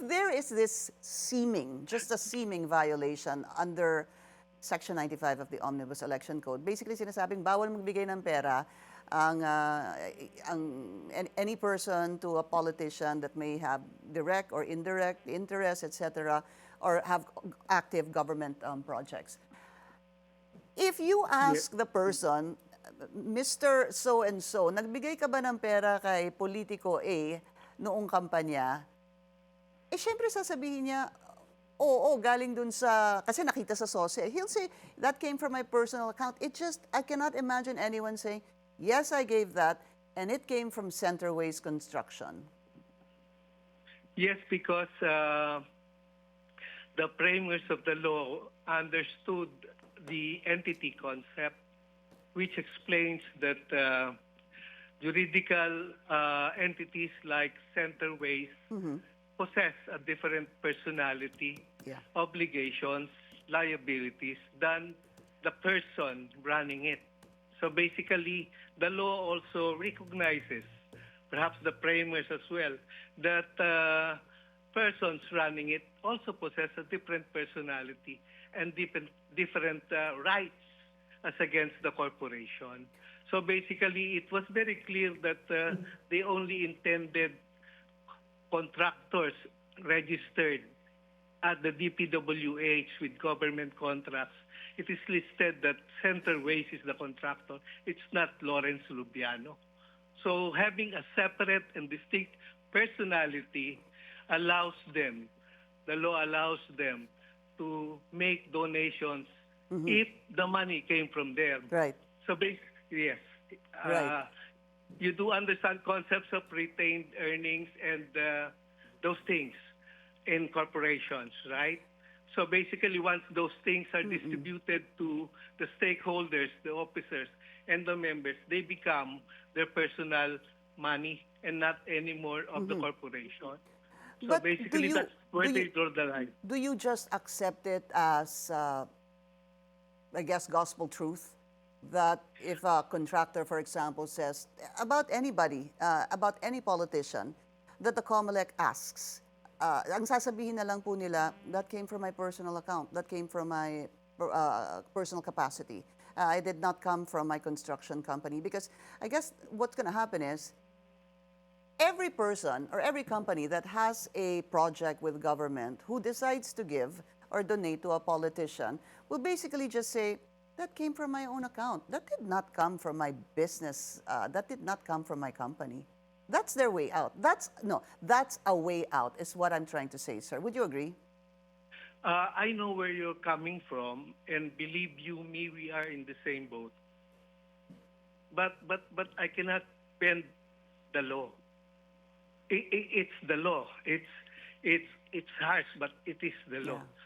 there is this seeming, just a seeming violation under Section 95 of the Omnibus Election Code, basically sinasabing bawal magbigay ng pera ang any person to a politician that may have direct or indirect interest, etc., or have active government projects. If you ask the person, Mr. So-and-so, nagbigay ka ba ng pera kay politiko A noong kampanya? Eh, syempre sasabihin niya, oo, galing dun sa, kasi nakita sa SOSE. He'll say, that came from my personal account. I cannot imagine anyone saying, yes, I gave that, and it came from Centerways Construction. Yes, because the framers of the law understood the entity concept, which explains that juridical entities like Centerways possess a different personality, obligations, liabilities than the person running it. So basically, the law also recognizes, perhaps the framers as well, that persons running it also possess a different personality and different rights as against the corporation. So basically, it was very clear that they only intended contractors registered at the DPWH with government contracts. It is listed that Centerways is the contractor. It's not Lawrence Lubiano. So having a separate and distinct personality allows them, the law allows them to make donations if the money came from there. Right. So basically, yes. Right. You do understand concepts of retained earnings and those things in corporations, right? So basically, once those things are distributed to the stakeholders, the officers, and the members, they become their personal money and not anymore of the corporation. So But basically, that's where they draw the line. Do you just accept it as, I guess, gospel truth? That if a contractor, for example, says about anybody, about any politician, that the COMELEC asks, ang sasabihin na lang po nila, that came from my personal account, that came from my personal capacity. I did not come from my construction company. Because I guess what's going to happen is, every person or every company that has a project with government who decides to give or donate to a politician will basically just say, that came from my own account. That did not come from my business. That did not come from my company. That's their way out. That's a way out is what I'm trying to say, sir. Would you agree? I know where you're coming from, and believe you me, we are in the same boat. But I cannot bend the law. It's the law. It's harsh, but it is the law. Yeah.